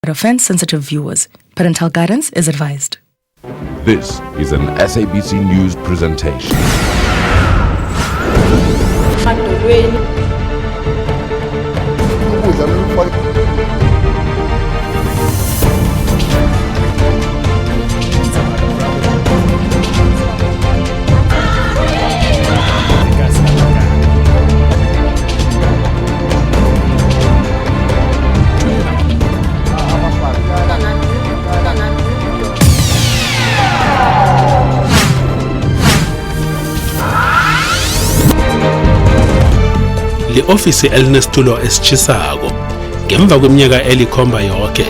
Offense-sensitive viewers. Parental guidance is advised. This is an SABC News presentation. Le-ofisi elinesitulo esitshisako ngemva kweminyaka elikhomba yonke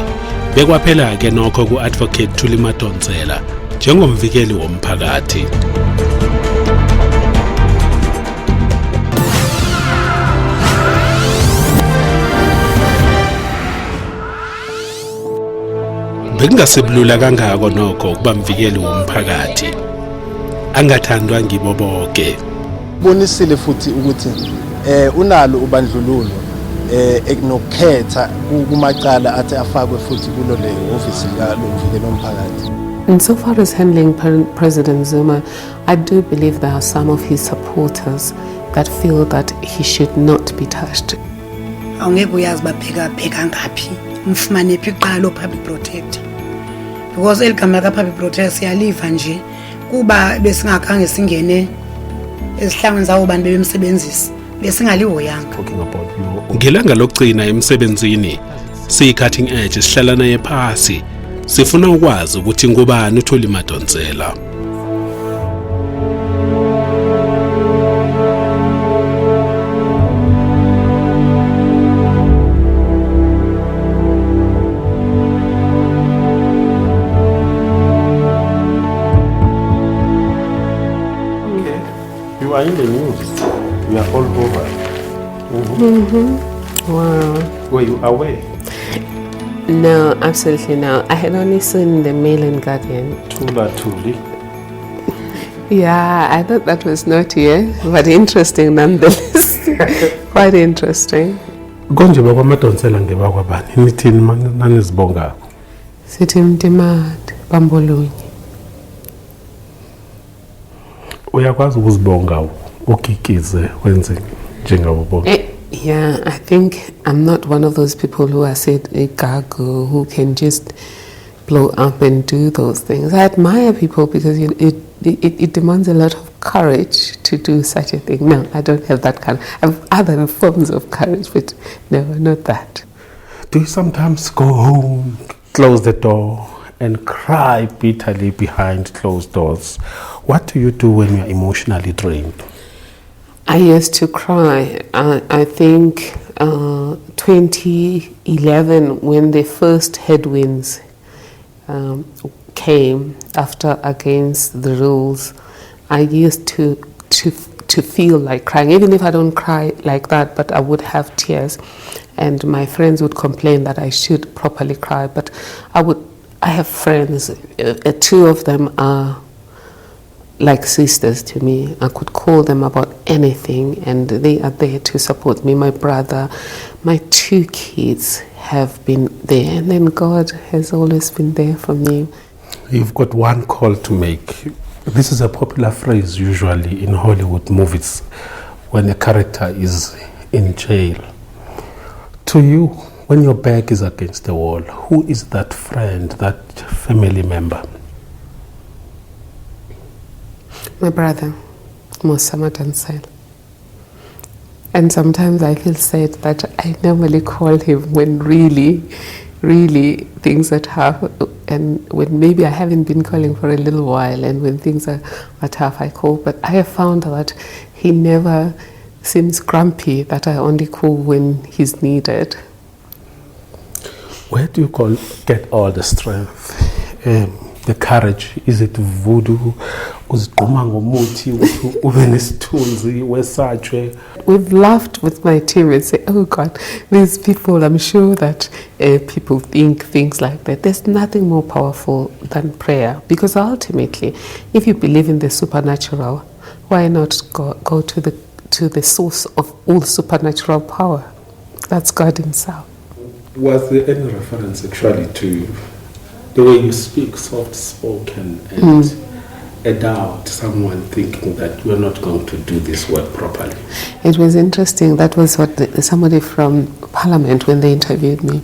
bekwaphela-ke nokho ku-advocate Thuli Madonsela njengomvikeli womphakathi. Bekungasebulula kangako nokho ukuba mvikeli womphakathi angathandwa ngibo bonke. Bonisile futhi ukuthi unalo ubandlululo ekunokhetha kumacala athi afakwe futhi kulo le office lomvikeli womphakathi. And so far as handling President Zuma, I do believe there are some of his supporters that feel that he should not be touched. Awungeke uyazi bapheka ngaphi umfumane phi iqala public protector, because eligama ka public protector siyaliva nje kuba besingakhange singene esihlangwini zawo bantu bebemsebenzisa besingaliwoyanga. Ngelanga lokugcina emsebenzini siyi-cutting edge sihlala naye phasi sifuna ukwazi ukuthi ngubani uThuli Madonsela. You are in the news. You are all over. Wow. Were you aware? No, absolutely no. I had only seen the Mail and Guardian. Thuli. Yeah, I thought that was naughty, but interesting nonetheless. Quite interesting. Konje bakwa Madonsela ngebakwabani nithini nanizibonga? Sithi Mtimati Bambolunye. Uyakwazi ukuzibonga ukikize wenze njengabo bonke? Yeah, I think I'm not one of those people who are said a gago who can just blow up and do those things. I admire people because it demands a lot of courage to do such a thing. No, I don't have that kind. I have other forms of courage, but no, not that. Do you sometimes go home, close the door, and cry bitterly behind closed doors? What do you do when you're emotionally drained? I used to cry. I think 2011, when the first headwinds came after Against the Rules, I used to feel like crying, even if I don't cry like that, but I would have tears, and my friends would complain that I should properly cry. But I have friends, two of them are like sisters to me. I could call them about anything and they are there to support me. My brother, my two kids have been there, and then God has always been there for me. You've got one call to make. This is a popular phrase usually in Hollywood movies when a character is in jail. To you, when your back is against the wall, who is that friend, that family member? My brother, Madonsela. And sometimes I feel sad that I normally call him when really things are tough, and when maybe I haven't been calling for a little while, and when things are tough I call. But I have found that he never seems grumpy, that I only call when he's needed. Where do you get all the strength, the courage? Is it voodoo? We've laughed with my team and say, oh God, these people, I'm sure that people think things like that. There's nothing more powerful than prayer, because ultimately, if you believe in the supernatural, why not go to the source of all supernatural power? That's God himself. Was there any reference actually to the way you speak, soft-spoken, and a doubt, someone thinking that you are not going to do this work properly? It was interesting. That was what somebody from Parliament, when they interviewed me,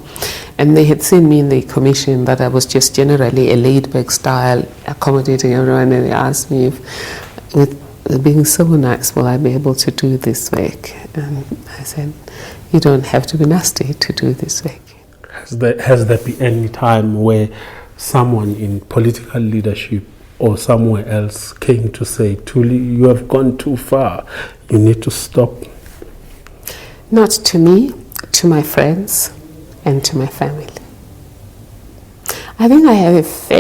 and they had seen me in the commission, that I was just generally a laid-back style, accommodating everyone, and they asked me if, with being so nice, will I be able to do this work? And I said, you don't have to be nasty to do this work. Has there been any time where someone in political leadership or somewhere else came to say, Tuli, you have gone too far, you need to stop? Not to me, to my friends and to my family. I think I have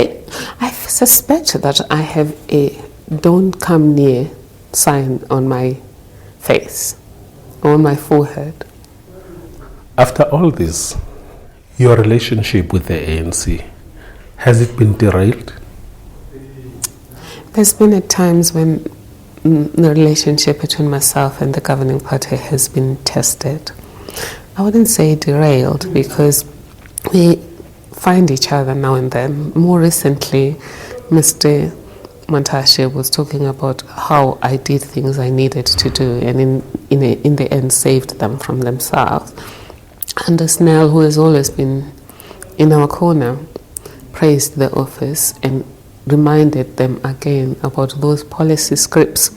I suspect that I have a don't come near sign on my face, on my forehead. After all this, your relationship with the ANC, has it been derailed? There's been at times when the relationship between myself and the governing party has been tested. I wouldn't say derailed, because we find each other now and then. More recently, Mr. Montashe was talking about how I did things I needed to do, and in the end saved them from themselves. And Snell, who has always been in our corner, praised the office and reminded them again about those policy scripts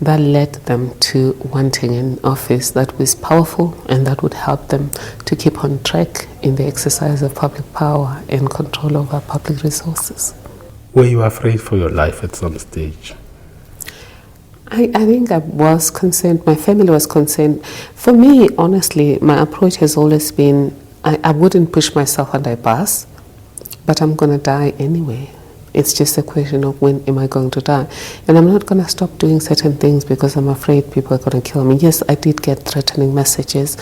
that led them to wanting an office that was powerful and that would help them to keep on track in the exercise of public power and control over public resources. Were you afraid for your life at some stage? I think I was concerned. My family was concerned. For me, honestly, my approach has always been, I wouldn't push myself under a bus, but I'm going to die anyway. It's just a question of when am I going to die. And I'm not going to stop doing certain things because I'm afraid people are going to kill me. Yes, I did get threatening messages.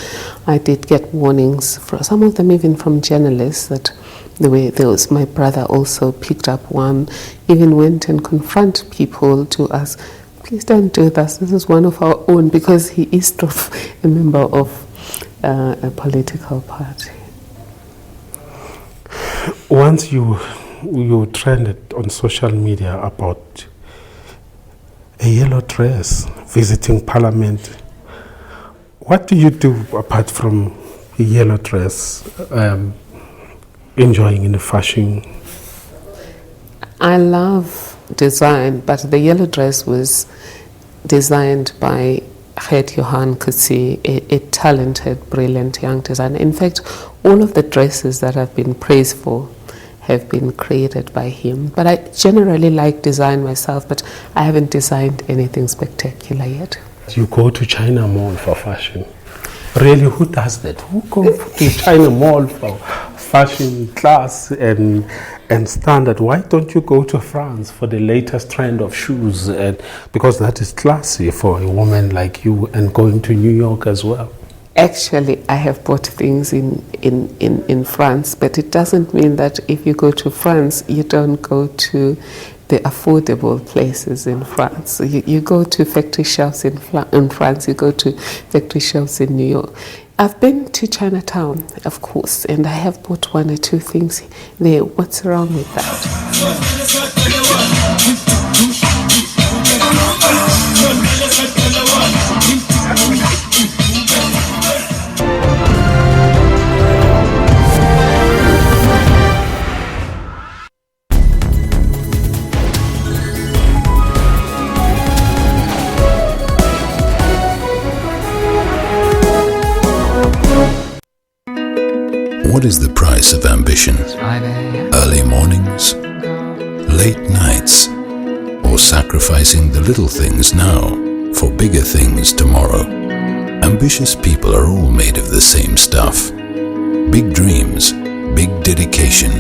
I did get warnings, some of them even from journalists, that the way those, my brother also picked up one, even went and confront people to ask, please don't do this. This is one of our own, because he is a member of a political party. Once you trended on social media about a yellow dress visiting Parliament, what do you do apart from a yellow dress, enjoying in the fashion? I love design, but the yellow dress was designed by Gert Johan Kutsi, a talented, brilliant young designer. In fact, all of the dresses that I've been praised for have been created by him. But I generally like design myself, but I haven't designed anything spectacular yet. You go to China Mall for fashion. Really, who does that? Who goes to China Mall for fashion, class, and standard? Why don't you go to France for the latest trend of shoes? And because that is classy for a woman like you, and going to New York as well. Actually, I have bought things in France, but it doesn't mean that if you go to France, you don't go to the affordable places in France. You go to factory shelves in France, you go to factory shelves in New York. I've been to Chinatown, of course, and I have bought one or two things there. What's wrong with that? What is the price of ambition? Early mornings, late nights, or sacrificing the little things now for bigger things tomorrow? Ambitious people are all made of the same stuff. Big dreams, big dedication,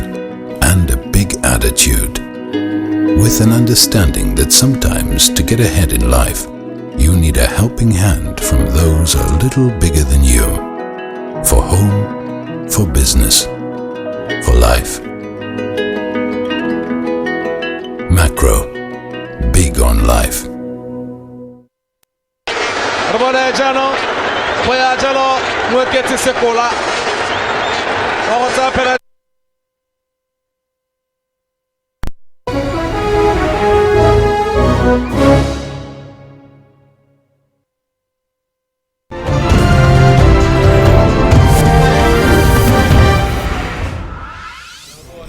and a big attitude. With an understanding that sometimes to get ahead in life, you need a helping hand from those a little bigger than you. For home, for business, for life. Macro, big on life.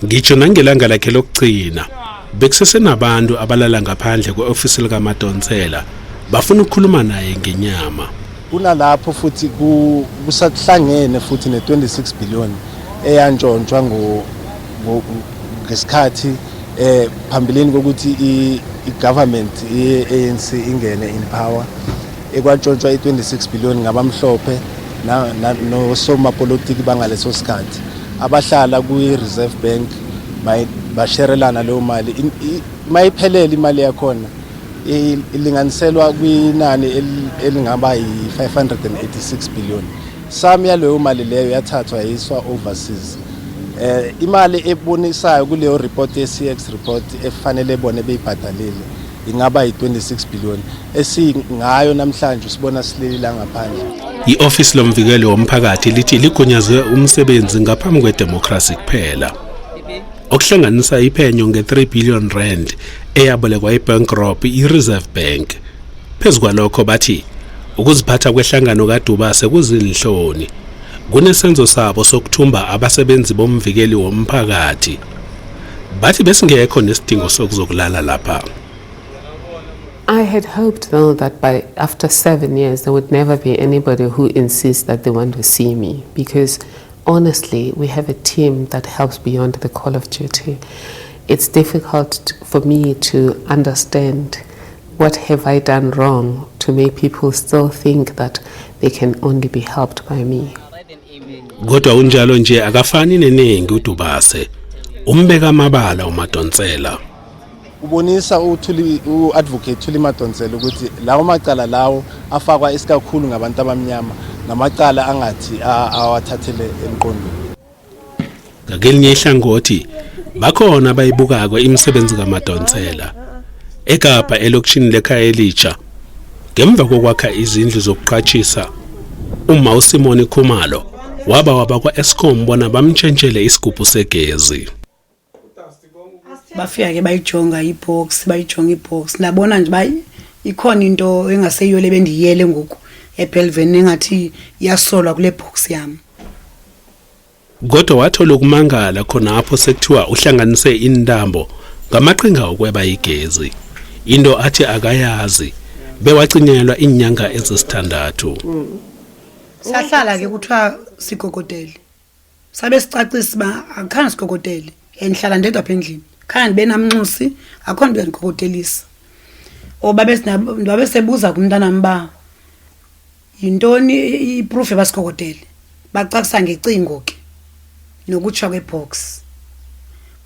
Ngitsho nangelanga lakhe lokugcina bekusesenabantu abalala ngaphandle kwe-ofisi lika Madonsela bafuna ukukhuluma naye ngenyama. Kunalapho futhi kusahlangene futhi ne26 billion eyantshontshwa ngesikhathi phambilini kokuthi i-government ye-ANC ingene in power ekwantshontshwa i26 billion ngabamhlophe nosomapolitiki bangaleso sikhathi abahlala kwi-Reserve Bank basherelana leyo mali mayiphelele imali yakhona ilinganiselwa kwinani elingaba yi586 billion. Sami yaleyo mali leyo yathathwa yiswa overseas. Imali ebonisayo kuleyo report ye-CX report efanele bone beyibhadalile ingaba yi26 billion esingayo namhlanje sibona sileli la ngaphandle. I-ofisi lomvikeli womphakathi lithi ligunyaze umsebenzi ngaphambi kwedemocracy kuphela. Okuhlanganisa iphenyo nge3 billion rand eyabolekwa iBankroll i-Reserve Bank. Phezu kwalokho bathi ukuziphatha kwehlangano kaDubase kuzinhloni kunesenzo sabo sokuthumba abasebenzi bomvikeli womphakathi. Bathi besingekho nesidingo sokuzokulala lapha. I had hoped, though, that after 7 years, there would never be anybody who insists that they want to see me. Because, honestly, we have a team that helps beyond the call of duty. It's difficult for me to understand what have I done wrong to make people still think that they can only be helped by me. Kodwa unjalo nje akafani neningi uDubase. Umbeka amabala uMadonsela. Ubonisa u-advocate Thuli Madonsela ukuthi lawo macala lawo afakwa isikakhulu ngabantu abamnyama namacala angathi awathathele emqondweni. Ngakelinye ihlangothi bakhona abayibukako imisebenzi kaMadonsela eKapa elokishini lekhaya elitsha ngemva kokwakha izindlu zokuqhatshisa. Uma uSimoni Khumalo waba kwa-Eskom bona bamtshentshele isigubhu segezi. Bafika ke bayijonga ibox nabona nje ikhona into engaseyole bendiyele ngoku eBelven engathi iyasolwa kule box yami. Kodwa wathola ukumangala khona apho sekuthiwa uhlanganise indambo ngamaqhinga okweba igezi. Into athi akayazi bewacinyelwa inyanga ezisithandathu. Sahlala ke kuthiwa sigogodele. Sabe sicacisa ba akukhange sigogodele enhlala ndedwa apha endlini. Khani benamnxusi akho nto yangogodelisa. Babe sebuza kumntana mba yintoni iproof ebasigogodele. Bacacisa ngecingo ke nokutsha kwebox.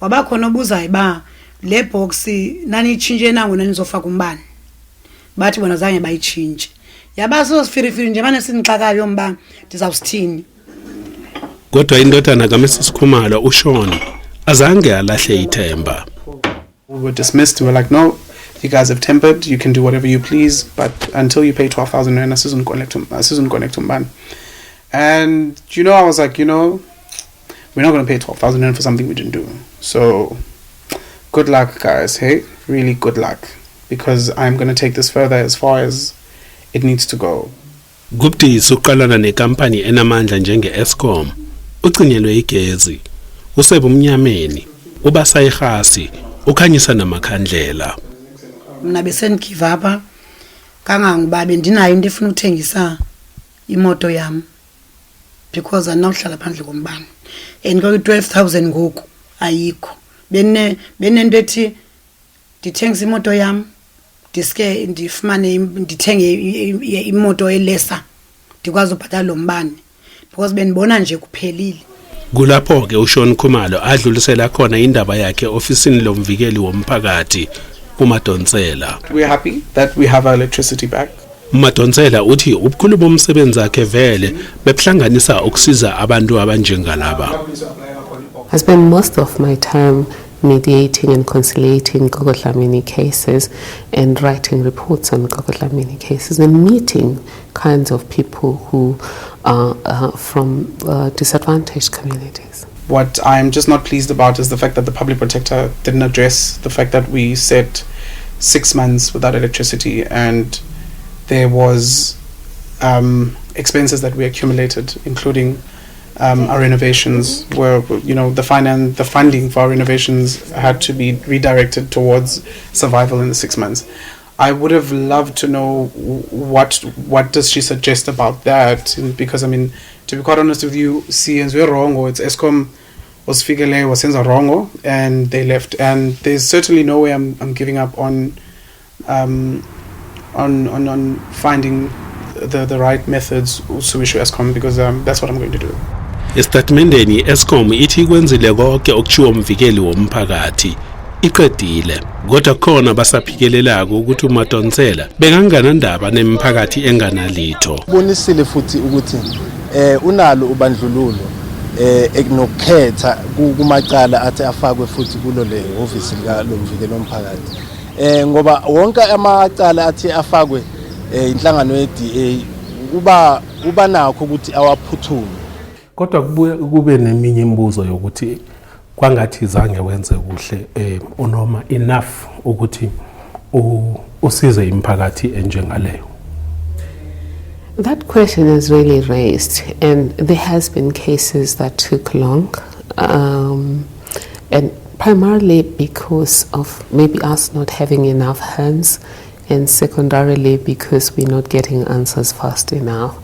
Wabakhona obuzayo ba le box nani ichinje nangu nani zofaka umbane. Bathi bona zange bayichinje. Yabaso sifirifiri nje manje sinixakayo mba ndizawusithini. Kodwa indodana kaMrs Khumalo uShawn azange alahle ithemba. We were dismissed. We were like, no, you guys have tempered. You can do whatever you please, but until you pay 12,000 rand, this isn't connect to ban. And I was like, we're not going to pay 12,000 rand for something we didn't do. So, good luck, guys. Hey, really good luck, because I'm going to take this further as far as it needs to go. Gupti suqalana nekampani enamandla njenge-Eskom ucinyelwe igezi. Usebumnyameni ubasayihasi ukhanyisa namakhandlela. Mina bese ngigive up kangangoba bendinayo into efuna ukuthengisa imoto yami because anawuhlala phandle kombane and ko 12,000 ngoku ayikho benento ethi ndithengisa imoto yami diske ndifumane ndithenge imoto elesa ndikwazi ubhatala lo mbane because benibona nje kuphelile. Kulapho ke uShawn Khumalo adlulisela khona indaba yakhe ofisini lomvikeli womphakathi kuMadonsela. We are happy that we have our electricity back. Madonsela uthi ubukhulu bomsebenzi wakhe vele bebhlanganisa ukusiza abantu abanjengalaba. I spend most of my time mediating and conciliating Gogo Dlamini cases and writing reports on Gogo Dlamini cases and meeting kinds of people who from disadvantaged communities. What I'm just not pleased about is the fact that the public protector didn't address the fact that we said 6 months without electricity, and there was expenses that we accumulated, including our renovations, where the funding for our renovations had to be redirected towards survival in the 6 months. I would have loved to know what does she suggest about that, because I mean, to be quite honest with you, we're wrong, or it's Eskom was figure was wrong, and they left, and there's certainly no way I'm giving up on finding the right methods to issue Eskom, because that's what I'm going to do. Estatementeni Eskom ithi kwenzile konke okuchiwa umvikeli womphakathi iqedile, kodwa khona basaphikelelako ukuthi uMadonsela bekangana ndaba nemiphakathi enganalitho. Bonisile futhi ukuthi unalo ubandlululo ekunokhetha kumacala athi afakwe futhi kulo le office lika lomvikeli womphakathi, ngoba wonke amacala athi afakwe inhlangano ye-DA kuba nakho ukuthi awaphuthume. Kodwa kube neminye imibuzo yokuthi kwangathi zange wenze kuhle unoma enough ukuthi usize imiphakathi enjengaleyo. That question is really raised, and there has been cases that took long, and primarily because of maybe us not having enough hands, and secondarily because we're not getting answers fast enough.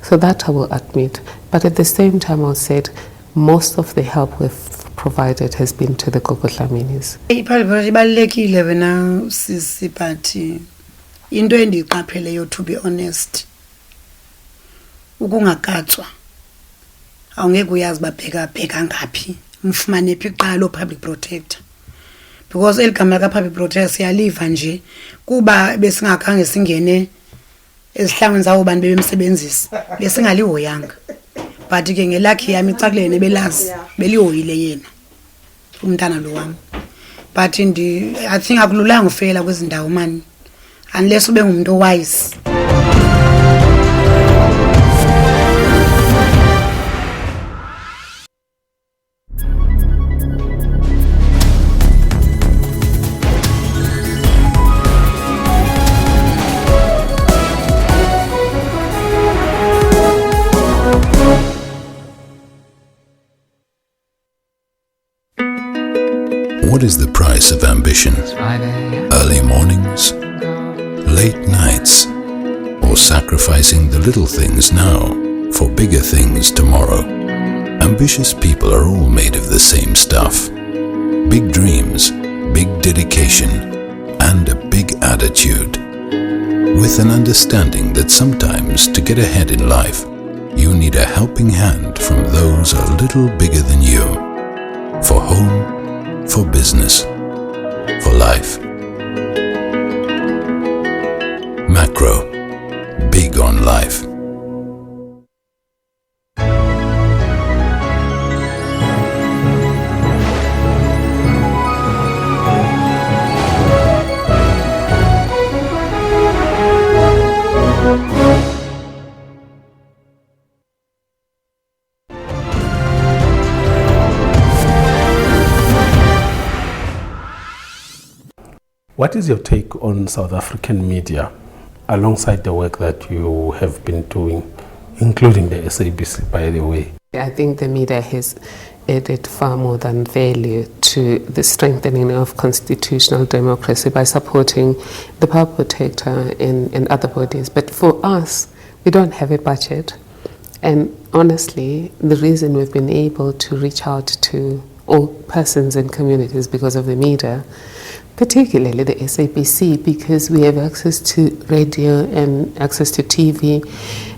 So that I will admit. But at the same time, I said most of the help we've provided has been to the Gogohlaminis. Ibalulekile wena sisiphathi into endiyiqapheleyo, to be honest, ukungagatswa awungeke uyazi babheka ngaphi umfumane phi iqala public protector, because eligama ka public protector siyaliva nje kuba besingakhange singene esihlangwini zawo bantu bebemsebenzisa besingalihoyanga, but ke ngelakhi yami icakulene belazi belihoyile yena umntana lo wami. But I think akululanga ufela kwezindawo man, unless ube ngumuntu owise. What is the price of ambition? Early mornings, late nights, or sacrificing the little things now for bigger things tomorrow? Ambitious people are all made of the same stuff. Big dreams, big dedication, and a big attitude. With an understanding that sometimes to get ahead in life, you need a helping hand from those a little bigger than you. For home, for business, for life. Macro, big on life. What is your take on South African media alongside the work that you have been doing, including the SABC, by the way? I think the media has added far more than value to the strengthening of constitutional democracy by supporting the power protector and other bodies. But for us, we don't have a budget. And honestly, the reason we've been able to reach out to all persons and communities because of the media, particularly the SABC, because we have access to radio and access to TV,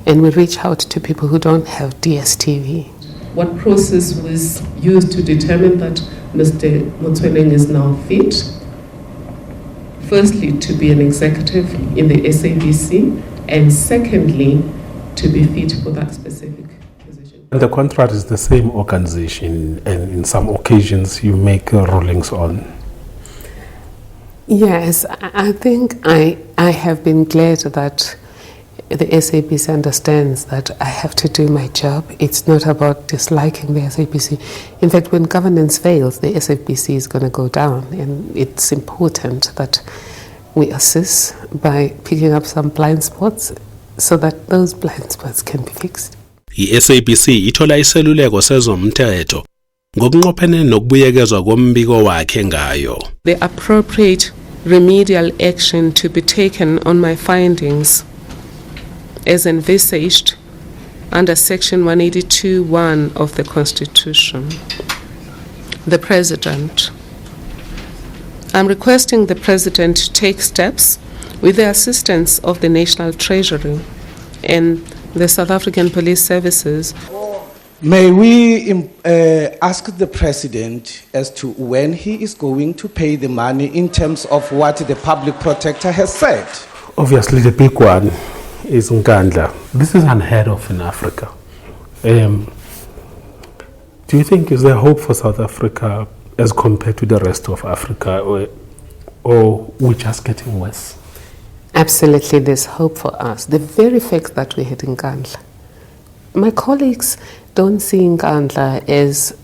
and we reach out to people who don't have DSTV. What process was used to determine that Mr. Motsoeneng is now fit? Firstly, to be an executive in the SABC, and secondly, to be fit for that specific position. And the contract is the same organization, and in some occasions you make rulings on. Yes, I think I have been glad that the SABC understands that I have to do my job. It's not about disliking the SABC. In fact, when governance fails, the SABC is going to go down, and it's important that we assist by picking up some blind spots so that those blind spots can be fixed. I-SABC ithola iseluleko sezomthetho ngokunqophene nokubuyekezwa kombiko wakhe ngayo. The appropriate remedial action to be taken on my findings as envisaged under Section 182(1) of the Constitution. The President. I'm requesting the President to take steps with the assistance of the National Treasury and the South African Police Services. May we ask the President as to when he is going to pay the money in terms of what the public protector has said? Obviously, the big one is Nkandla. This is unheard of in Africa. Do you think is there hope for South Africa as compared to the rest of Africa, or we're just getting worse? Absolutely, there's hope for us. The very fact that we had Nkandla. My colleagues don't see Nkandla as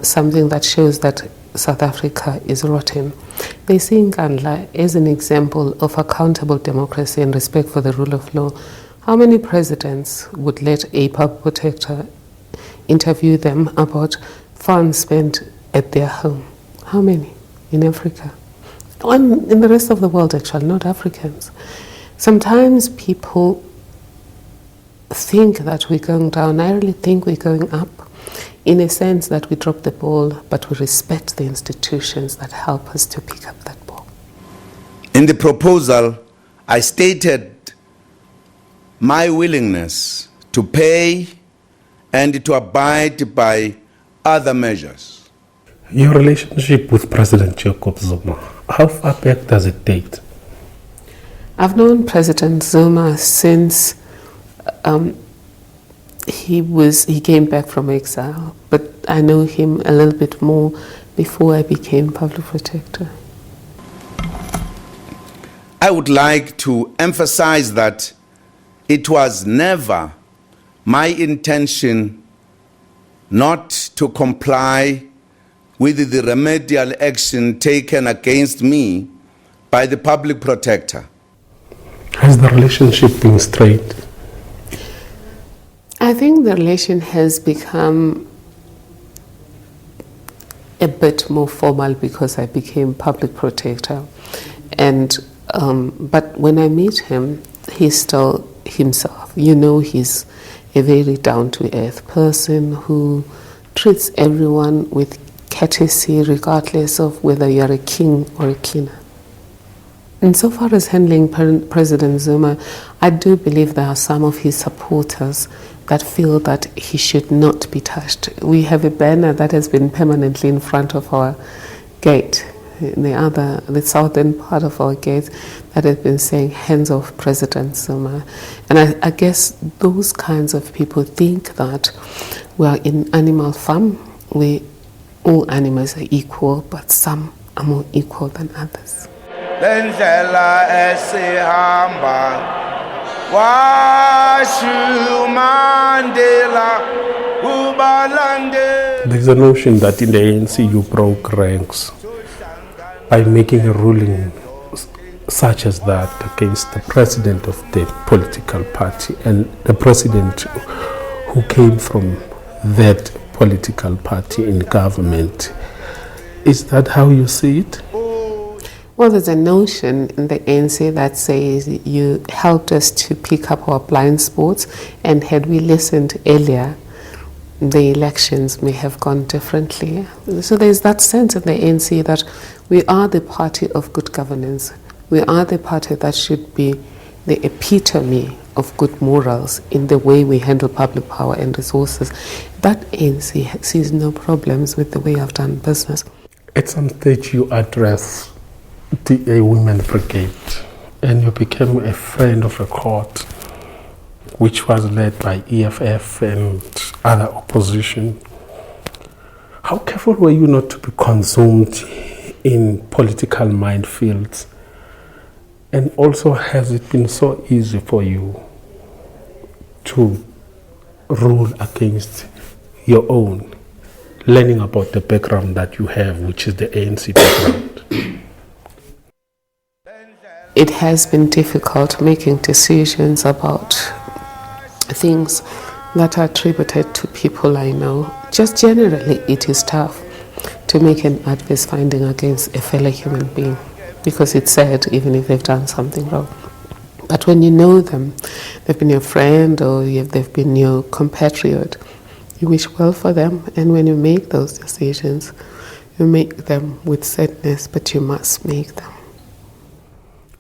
something that shows that South Africa is rotten. They see Nkandla as an example of accountable democracy and respect for the rule of law. How many presidents would let a public protector interview them about funds spent at their home? How many in Africa? In the rest of the world, actually, not Africans. Sometimes people think that we're going down. I really think we're going up, in a sense that we drop the ball, but we respect the institutions that help us to pick up that ball. In the proposal, I stated my willingness to pay and to abide by other measures. Your relationship with President Jacob Zuma, how far back does it date? I've known President Zuma since he came back from exile, but I know him a little bit more before I became public protector. I would like to emphasize that it was never my intention not to comply with the remedial action taken against me by the public protector. Has the relationship been strained? I think the relation has become a bit more formal because I became public protector. And but when I meet him, he's still himself. You know, he's a very down-to-earth person who treats everyone with courtesy regardless of whether you're a king or a cleaner. And so far as handling President Zuma, I do believe there are some of his supporters that feel that he should not be touched. We have a banner that has been permanently in front of our gate, in the southern part of our gate, that has been saying, hands off President Zuma. And I guess those kinds of people think that we are in animal farm, where all animals are equal, but some are more equal than others. There's a notion that in the ANC you broke ranks by making a ruling such as that against the president of the political party and the president who came from that political party in government. Is that how you see it? Well, there's a notion in the ANC that says you helped us to pick up our blind spots, and had we listened earlier, the elections may have gone differently. So there's that sense in the ANC that we are the party of good governance. We are the party that should be the epitome of good morals in the way we handle public power and resources. That ANC sees no problems with the way I've done business. At some stage you address the Women Brigade and you became a friend of a court which was led by EFF and other opposition. How careful were you not to be consumed in political minefields? And also, has it been so easy for you to rule against your own, learning about the background that you have, which is the ANC background? It has been difficult making decisions about things that are attributed to people I know. Just generally, it is tough to make an adverse finding against a fellow human being, because it's sad even if they've done something wrong. But when you know them, they've been your friend or they've been your compatriot, you wish well for them, and when you make those decisions, you make them with sadness, but you must make them.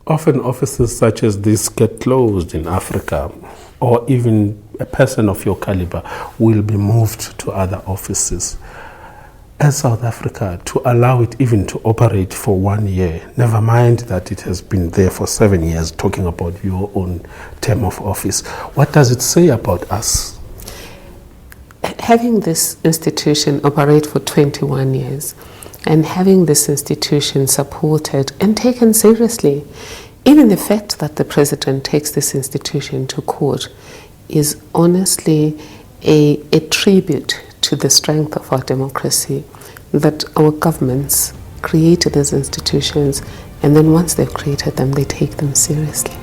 Often offices such as this get closed in Africa, or even a person of your caliber will be moved to other offices. As South Africa, to allow it even to operate for 1 year, never mind that it has been there for 7 years, talking about your own term of office, what does it say about us? Having this institution operate for 21 years, and having this institution supported and taken seriously, even the fact that the president takes this institution to court is honestly a tribute to the strength of our democracy, that our governments created these institutions, and then once they've created them, they take them seriously.